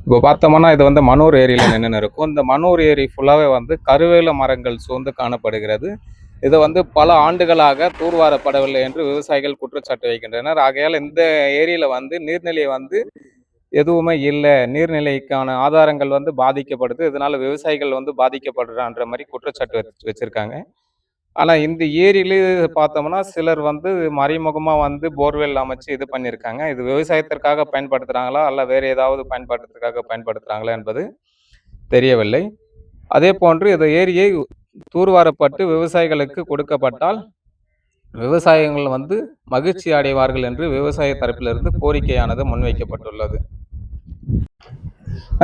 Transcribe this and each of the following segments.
இப்போ பார்த்தோம்னா இது வந்து மனூர் ஏரியில் நின்று இருக்கும். இந்த மனூர் ஏரி ஃபுல்லாகவே வந்து கருவேல மரங்கள் சூழ்ந்து காணப்படுகிறது. இது வந்து பல ஆண்டுகளாக தூர்வாரப்படவில்லை என்று விவசாயிகள் குற்றச்சாட்டு வைக்கின்றனர். ஆகையால் இந்த ஏரியில் வந்து நீர்நிலை வந்து எதுவுமே இல்லை, நீர்நிலைக்கான ஆதாரங்கள் வந்து பாதிக்கப்படுது, இதனால விவசாயிகள் வந்து பாதிக்கப்படுறான்ற மாதிரி குற்றச்சாட்டு வச்சிருக்காங்க. ஆனால் இந்த ஏரியில பார்த்தோம்னா சிலர் வந்து மறைமுகமாக வந்து போர்வெல் அமைச்சு இது பண்ணியிருக்காங்க. இது விவசாயத்திற்காக பயன்படுத்துகிறாங்களா அல்ல வேறு ஏதாவது பயன்பாட்டுக்காக பயன்படுத்துகிறாங்களா என்பது தெரியவில்லை. அதே போன்று இந்த ஏரியை தூர்வாரப்பட்டு விவசாயிகளுக்கு கொடுக்கப்பட்டால் விவசாயிகள் வந்து மகிழ்ச்சி அடைவார்கள் என்று விவசாய தரப்பிலிருந்து கோரிக்கையானது முன்வைக்கப்பட்டுள்ளது.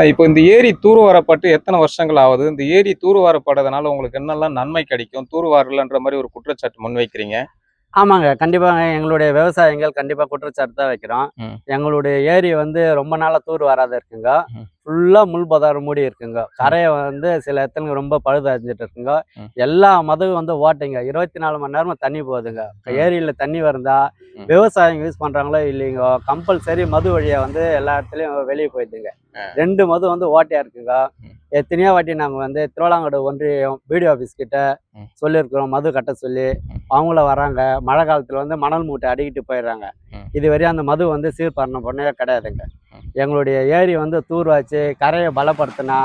இப்போ இந்த ஏரி தூர்வாரப்பட்டு எத்தனை வருஷங்கள் ஆகுது? இந்த ஏரி தூர்வாரப்படுறதுனால உங்களுக்கு என்னெல்லாம் நன்மை கிடைக்கும்? தூர்வாரலன்ற மாதிரி ஒரு குற்றச்சாட்டு முன்வைக்கிறீங்க. ஆமாங்க. கண்டிப்பாங்க. எங்களுடைய விவசாயிகள் கண்டிப்பா குற்றச்சாட்டு தான் வைக்கிறோம். எங்களுடைய ஏரி வந்து ரொம்ப நாளா தூர் வாராத இருக்குங்க. ஃபுல்லா முள் பதாரம் மூடி இருக்குங்க. கரையை வந்து சில இடத்துல ரொம்ப பழுதடைஞ்சிட்டு இருக்குங்க. எல்லா மதுவும் வந்து ஓட்டைங்க. 24 மணி நேரமும் தண்ணி போகுதுங்க. ஏரியில தண்ணி வருந்தா விவசாயம் யூஸ் பண்றாங்களோ இல்லைங்கோ, கம்பல்சரி மது வழியா வந்து எல்லா இடத்துலயும் வெளியே போயிடுதுங்க. 2 மது வந்து ஓட்டையா இருக்குங்க. எத்தனையோ வாட்டி நாங்கள் வந்து திருவாலாங்கோடு ஒன்றியம் பிடிஓ ஆஃபீஸ் கிட்ட சொல்லியிருக்கிறோம், மது கட்ட சொல்லி. அவங்கள வராங்க. மழை காலத்தில் வந்து மணல் மூட்டை அடிக்கிட்டு போயிடுறாங்க. இதுவரையும் அந்த மது வந்து சீர்பண்ண கிடையாதுங்க. எங்களுடைய ஏரி வந்து தூர்வாச்சு கரையை பலப்படுத்தினா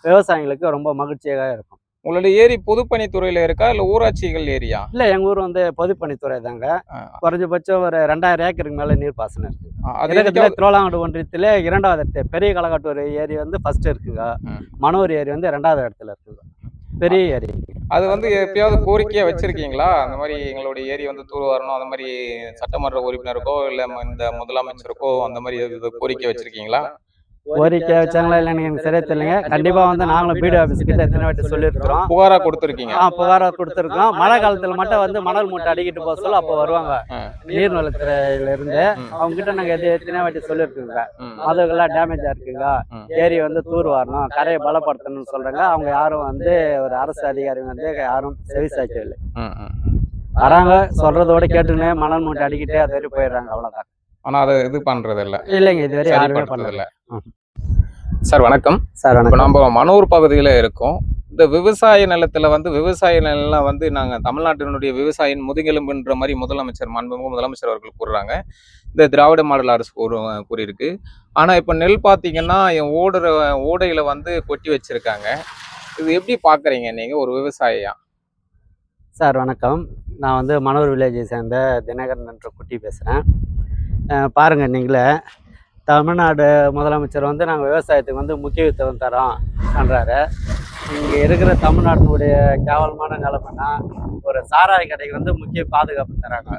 விவசாயிகளுக்கு ரொம்ப மகிழ்ச்சியாக இருக்கும். உங்களுடைய ஏரி பொதுப்பணித்துறையில இருக்கா இல்ல ஊராட்சிகள் ஏரியா? இல்லை, எங்கள் ஊர் வந்து பொதுப்பணித்துறை தாங்க. குறைஞ்சபட்சம் ஒரு 2000 ஏக்கருக்கு மேலே நீர்ப்பாசனம் இருக்குது. திருவாலாங்கோடு ஒன்றியத்தில் 2வது பெரிய களக்காட்டூர் ஏரி வந்து ஃபர்ஸ்ட் இருக்குங்க. மனூர் ஏரி வந்து 2வது இடத்துல இருக்குங்க. பெரிய ஏரி. அது வந்து எப்பயாவது கோரிக்கையா வச்சிருக்கீங்களா? அந்த மாதிரி எங்களுடைய ஏரி வந்து தூர் வரணும், அந்த மாதிரி சட்டமன்ற உறுப்பினருக்கோ இல்ல இந்த முதலமைச்சருக்கோ அந்த மாதிரி கோரிக்கை வச்சிருக்கீங்களா? கோரிக்கை வச்சாங்களா இல்லைன்னு எனக்கு சரியா தெரியலைங்க. கண்டிப்பா வந்து நாங்களும் பிடிஓ ஆஃபீஸ் கிட்ட எத்தனை வாட்டி சொல்லியிருக்கிறோம். புகாரா கொடுத்துருக்கீங்க? புகாரா கொடுத்துருக்கோம். மழை காலத்துல மட்டும் வந்து மணல் மூட்டை அடிக்கிட்டு போக சொல்ல அப்போ வருவாங்க நீர்வளத்துறையில இருந்து. அவங்க கிட்ட நாங்க எத்தனை வாட்டி சொல்லியிருக்கோங்க. அதுக்கெல்லாம் டேமேஜா இருக்குங்க, ஏரி வந்து தூர் வரணும், கரையை பலப்படுத்தணும்னு சொல்றாங்க. அவங்க யாரும் வந்து ஒரு அரசு அதிகாரி வந்து யாரும் செவிசாய்க்கவில்லை. வராங்க, சொல்றதோட கேட்டுன்னு மணல் மூட்டை அடிக்கிட்டே அது வரை போயிடுறாங்க, அவ்வளவுதான். ஆனா அதை இது பண்றது இல்லைங்க, இதுவரை யாருமே பண்ணதில்லை. சார் வணக்கம். சார் இப்போ நம்ம மனூர் பகுதியில் இருக்கோம். இந்த விவசாய நிலத்துல வந்து விவசாய நிலம் வந்து நாங்கள் தமிழ்நாட்டினுடைய விவசாயியின் முதுகெலும்புன்ற மாதிரி மாண்புமிகு முதலமைச்சர் அவர்கள் கூறுறாங்க. இந்த திராவிட மாடல் அரசு கூறியிருக்கு. ஆனால் இப்போ நெல் பார்த்தீங்கன்னா ஓடையில வந்து கொட்டி வச்சிருக்காங்க. இது எப்படி பார்க்குறீங்க நீங்கள் ஒரு விவசாயியா? சார் வணக்கம். நான் வந்து மனூர் வில்லேஜை சேர்ந்த தினகரன் என்ற குட்டி பேசுகிறேன். பாருங்கள், நீங்களே தமிழ்நாடு முதலமைச்சர் வந்து நாங்கள் விவசாயத்துக்கு வந்து முக்கியத்துவம் தரோம் பண்ணுறாரு. இங்கே இருக்கிற தமிழ்நாட்டினுடைய கேவலமான நிலைமைன்னா ஒரு சாராய கடைக்கு வந்து முக்கிய பாதுகாப்பு தராங்க.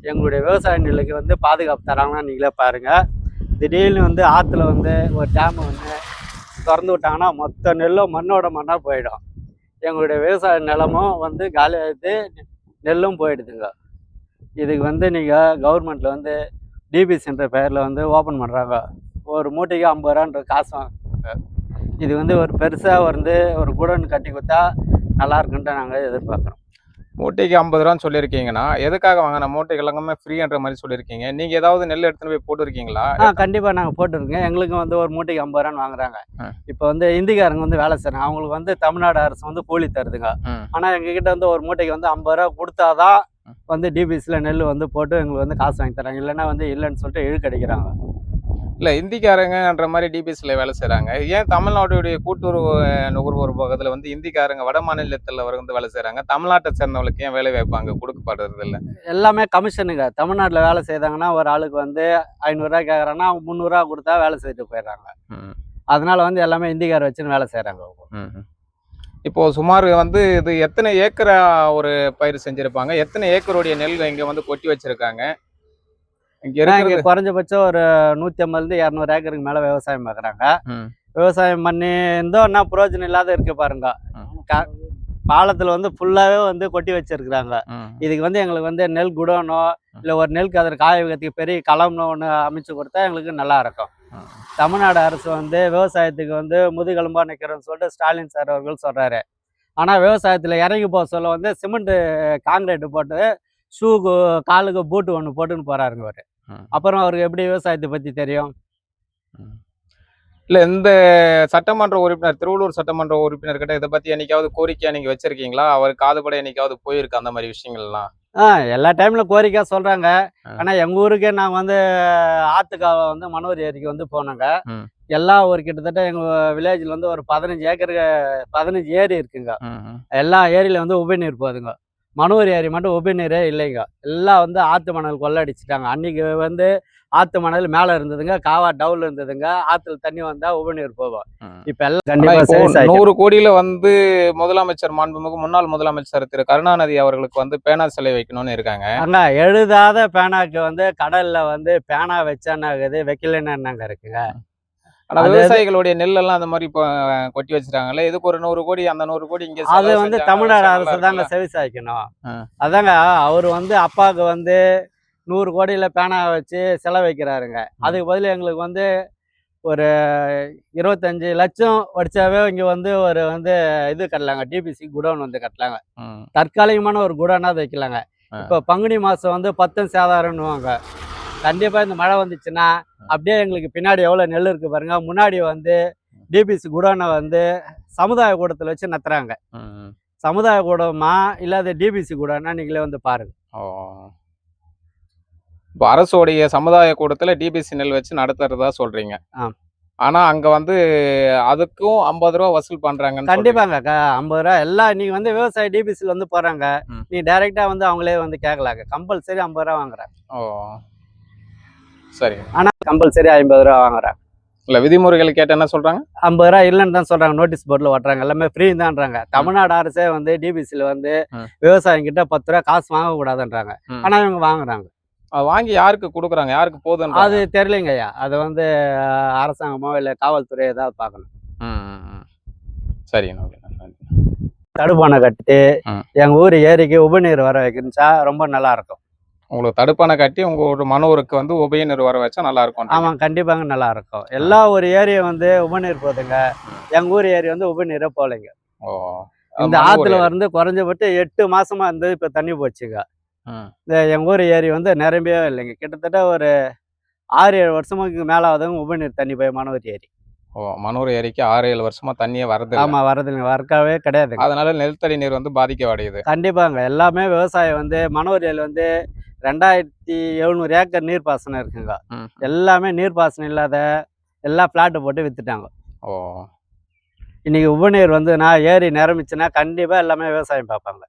எங்களுடைய விவசாய நிலைக்கு வந்து பாதுகாப்பு தராங்கன்னா நீங்களே பாருங்கள். திடீர்னு வந்து ஆற்றுல வந்து ஒரு டேமை வந்து திறந்து விட்டாங்கன்னா மொத்த நெல்லும் மண்ணோட மண்ணாக போயிடும். எங்களுடைய விவசாய நிலமும் வந்து காலியாகிட்டு நெல்லும் போயிடுதுங்க. இதுக்கு வந்து நீங்கள் கவர்மெண்ட்டில் வந்து டிபிசின்ற பெயரில் வந்து ஓப்பன் பண்ணுறாங்க. ஒரு மூட்டைக்கு 50 ரூபான்ற காசு வாங்க. இது வந்து ஒரு பெருசாக வந்து ஒரு குடோன் கட்டி கொடுத்தா நல்லா இருக்குன்ட்டு நாங்கள் எதிர்பார்க்குறோம். மூட்டைக்கு 50 ரூபான்னு சொல்லியிருக்கீங்கன்னா எதுக்காக வாங்கின மூட்டைகள் எல்லாமே ஃப்ரீன்ற மாதிரி சொல்லியிருக்கீங்க. நீங்கள் ஏதாவது நெல் எடுத்துன்னு போய் போட்டுருக்கீங்களா? கண்டிப்பாக நாங்கள் போட்டுருக்கோங்க. எங்களுக்கு வந்து ஒரு மூட்டைக்கு 50 ரூபான்னு வாங்குறாங்க. இப்போ வந்து இந்திக்காரங்க வந்து வேலை செய்கிறாங்க. அவங்களுக்கு வந்து தமிழ்நாடு அரசு வந்து கூலி தருதுங்க. ஆனால் எங்ககிட்ட வந்து ஒரு மூட்டைக்கு வந்து 50 ரூபா கொடுத்தாதான் வந்து டிபிசியில் நெல் வந்து போட்டு எங்களுக்கு வந்து காசு வாங்கி தராங்க. இல்லைன்னா வந்து இல்லைன்னு சொல்லிட்டு இழுக்கடிக்கிறாங்க. இல்லை, இந்திக்காரங்கன்ற மாதிரி டிபிசியில் வேலை செய்கிறாங்க. ஏன் தமிழ்நாட்டுடைய கூட்டுறவு நுகர்வோர் பக்கத்தில் வந்து இந்திக்காரங்க வட மாநிலத்தில் வந்து வேலை செய்கிறாங்க, தமிழ்நாட்டை சேர்ந்தவங்களுக்கு ஏன் வேலை வாய்ப்பாங்க கொடுக்கப்படுறது இல்லை? எல்லாமே கமிஷனுங்க. தமிழ்நாட்டில் வேலை செய்தாங்கன்னா ஒரு ஆளுக்கு வந்து 500 ரூபா கேட்குறாங்கன்னா அவங்க 300 ரூபா கொடுத்தா வேலை செய்துட்டு போயிடுறாங்க. அதனால வந்து எல்லாமே இந்திக்கார வச்சுன்னு வேலை செய்கிறாங்க. இப்போ சுமார் வந்து இது எத்தனை ஏக்கரா ஒரு பயிர் செஞ்சிருப்பாங்க? எத்தனை ஏக்கருடைய நெல் இங்கே வந்து கொட்டி வச்சிருக்காங்க? இங்கே குறைஞ்சபட்சம் ஒரு 150 - 200 ஏக்கருக்கு மேலே விவசாயம் பார்க்குறாங்க. விவசாயம் பண்ணி இருந்தோம் என்ன பிரயோஜனம் இல்லாத இருக்கு பாருங்க. பாலத்தில் வந்து ஃபுல்லாகவே வந்து கொட்டி வச்சிருக்கிறாங்க. இதுக்கு வந்து எங்களுக்கு வந்து நெல் குடோனோ இல்லை ஒரு நெல் கதிர் காய வைக்கிறதுக்கு பெரிய களம்னு ஒன்று அமைச்சு கொடுத்தா எங்களுக்கு நல்லா இருக்கும். தமிழ்நாடு அரசு வந்து விவசாயத்துக்கு வந்து முதுகெலும்பாக நிற்கிறோன்னு சொல்லிட்டு ஸ்டாலின் சார் அவர்கள் சொல்கிறாரு. ஆனால் விவசாயத்தில் இறங்கி போக சொல்ல வந்து சிமெண்ட்டு காங்கிரீட்டு போட்டு ஷூக்கு காலுக்கு பூட்டு ஒன்று போட்டுன்னு போகிறாருங்க அவர். அப்புறம் அவருக்கு எப்படி விவசாயத்தை பற்றி தெரியும்? இல்ல இந்த சட்டமன்ற உறுப்பினர் திருவள்ளூர் சட்டமன்ற உறுப்பினர்கிட்ட இதை பத்தி என்னைக்காவது கோரிக்கையா நீங்க வச்சிருக்கீங்களா? அவர் காதுபட என்னைக்காவது போயிருக்கு அந்த மாதிரி விஷயங்கள்லாம்? எல்லா டைம்ல கோரிக்கை சொல்றாங்க. ஆ. ஆனா எங்க ஊருக்கே நாங்க வந்து ஆத்துக்கால வந்து மனோர் ஏரிக்கு வந்து போனோங்க. ம். எல்லா ஒரு கிட்டத்தட்ட எங்க வில்லேஜ்ல வந்து ஒரு 15 ஏக்கருக்கு 15 ஏரி இருக்குங்க. ம். எல்லா ஏரியில வந்து உபரிநீர் போகுதுங்க. மனோர் ஏரி மட்டும் உபரிநீரே இல்லைங்க. எல்லாம் வந்து ஆத்து மணல் கொள்ளடிச்சுட்டாங்க. அன்னைக்கு வந்து ஆத்து மணல் மேல இருந்ததுங்க. காவா டவுன்ல இருந்ததுங்க. ஆத்துல தண்ணி வந்தா உபரிநீர் போகும். ம். இப்ப எல்லாம் ஆனா கண்டிப்பா இப்போ சரி 100 கோடியில வந்து முதலமைச்சர் மாண்புமிகு முன்னாள் முதலமைச்சர் திரு கருணாநிதி அவர்களுக்கு வந்து பேனா சிலை வைக்கணும்னு இருக்காங்க. அங்க எழுதாத பேனாக்கு வந்து கடல்ல வந்து பேனா வச்சா என்ன ஆகுது? வைக்கலன்னா என்னங்க இருக்குங்க? ஆனா அது விவசாயிகளுடைய நெல்லெல்லாம் அந்த மாதிரி இப்போ கொட்டி வச்சிருக்காங்கல்ல. இதுக்கு ஒரு 100 கோடி அந்த 100 கோடி இங்க அது செலவு வந்து செஞ்சாங்கன்னா தமிழ்நாடு விவசாயம் நல்லா அரசு தாங்க இருக்கும்ல. செவி சாய்க்கணும். ஆ. அதாங்க அவரு வந்து அப்பாவுக்கு வந்து 100 கோடியில பேனா வச்சு செலவு வைக்கிறாருங்க. அதுக்கு பதில் எங்களுக்கு வந்து ஒரு 25 லட்சம் வடிச்சாவே இங்க வந்து ஒரு வந்து இது கட்டலாங்க. டிபிசி குடோன் வந்து கட்டலாங்க. ம். தற்காலிகமான ஒரு குடோனாவது வைக்கலாங்க. ஆ. இப்போ பங்குனி மாசம் வந்து பத்தும் சேதாரம்னுவாங்க. கண்டிப்பா இந்த மழை வந்துச்சுன்னா அப்படியே எங்களுக்கு பின்னாடி எவ்வளவு நெல் இருக்கு பாருங்க. முன்னாடி வந்து டிபிசி குடோனை வந்து சமுதாய கூடத்துல வச்சு நடத்துறாங்க. ம். சமுதாய கூடமா இல்ல அது டிபிசி கூடனா நீங்களே வந்து பாருங்க. ஓ. இப்போ அரசோடைய சமுதாய கூடத்துல டிபிசி நெல் வச்சு நடத்துறதா சொல்றீங்க. ஆ. ஆனா அங்க வந்து அதுக்கும் 50 ரூபா வசூல் பண்றாங்கன்னு சொல்றீங்க. கண்டிப்பாங்க. 50 ரூபா எல்லாம் நீங்க வந்து விவசாய டிபிசில வந்து போறாங்க. ம். நீ டைரக்டா வந்து அவங்களே வந்து கேட்கலாங்க. கம்பல்சரி 50 ரூபா வாங்குறாங்க. ஓ. சரிங்க. ஆனா கம்பல்சரி 50 ரூபா வாங்குறாங்க. இல்ல விதிமுறைகள் கேட்டா என்ன சொல்றாங்க? 50 ரூபா இல்லைன்னு தான் சொல்றாங்க. நோட்டீஸ் போர்டில் ஒட்டுறாங்க. எல்லாமே ஃப்ரீ தான்றாங்க. தமிழ்நாடு அரசே வந்து டிபிசியில் வந்து ம். விவசாயிங்க கிட்ட 10 ரூபா காசு வாங்கக்கூடாதுன்றாங்க. ம். ஆனா இவங்க வாங்குறாங்க. அது வாங்கி யாருக்கு குடுக்குறாங்க? யாருக்கு அது போகுதுன்றாங்க? தெரியலைங்க ஐயா. அது வந்து அரசாங்கமோ இல்லை காவல்துறை ஏதாவது பார்க்கணும். ம். ம். ம். சரிங்க. ஓகே. நன்றி. தடுப்பணை கட்டி ம். எங்க ஊர் ஏரிக்கு உபநீர் வர வைக்கிச்சா ரொம்ப நல்லா இருக்கும். உங்களுக்கு தடுப்பணை கட்டி உங்க ஒரு மனூருக்கு வந்து உபயநீர் வர வச்சா நல்லா இருக்கும். ஆமாம், கண்டிப்பாங்க நல்லா இருக்கும். எல்லா ஒரு ஏரியும் வந்து உபநீர் போகுதுங்க. எங்க ஊர் ஏரி வந்து உபநீரே போகலைங்க. ஓ. இந்த ஆத்துல வந்து குறைஞ்சபட்சம் 8 மாசமா இருந்து இப்ப தண்ணி போச்சுங்க. ம். இந்த எங்க ஊர் ஏரி வந்து நிரம்பியவே இல்லைங்க. கிட்டத்தட்ட ஒரு 6-7 வருஷமுக்கு மேல ஆகுதுங்க உபநீர் தண்ணி போய் மனோர் ஏரி. ஓ. மனூர் ஏரிக்கு 6-7 வருஷமா தண்ணியே வரதில்ல. ஆமா வரதில்லைங்க. வரக்காவே கிடையாதுங்க. அதனால நிலத்தடி நீர் வந்து பாதிக்கவடையுது. கண்டிப்பாங்க. எல்லாமே விவசாயம் வந்து மனோர் ஏரியில வந்து 2700 ஏக்கர் நீர்ப்பாசனம் இருக்குங்க. ம். எல்லாமே நீர்ப்பாசனம் இல்லாத எல்லாம் பிளாட் போட்டு வித்துட்டாங்க. ஓ. இன்னைக்கு உபநீர் வந்துன்னா ஏரி நிரம்பிச்சுன்னா கண்டிப்பா எல்லாமே விவசாயம் பார்ப்பாங்க.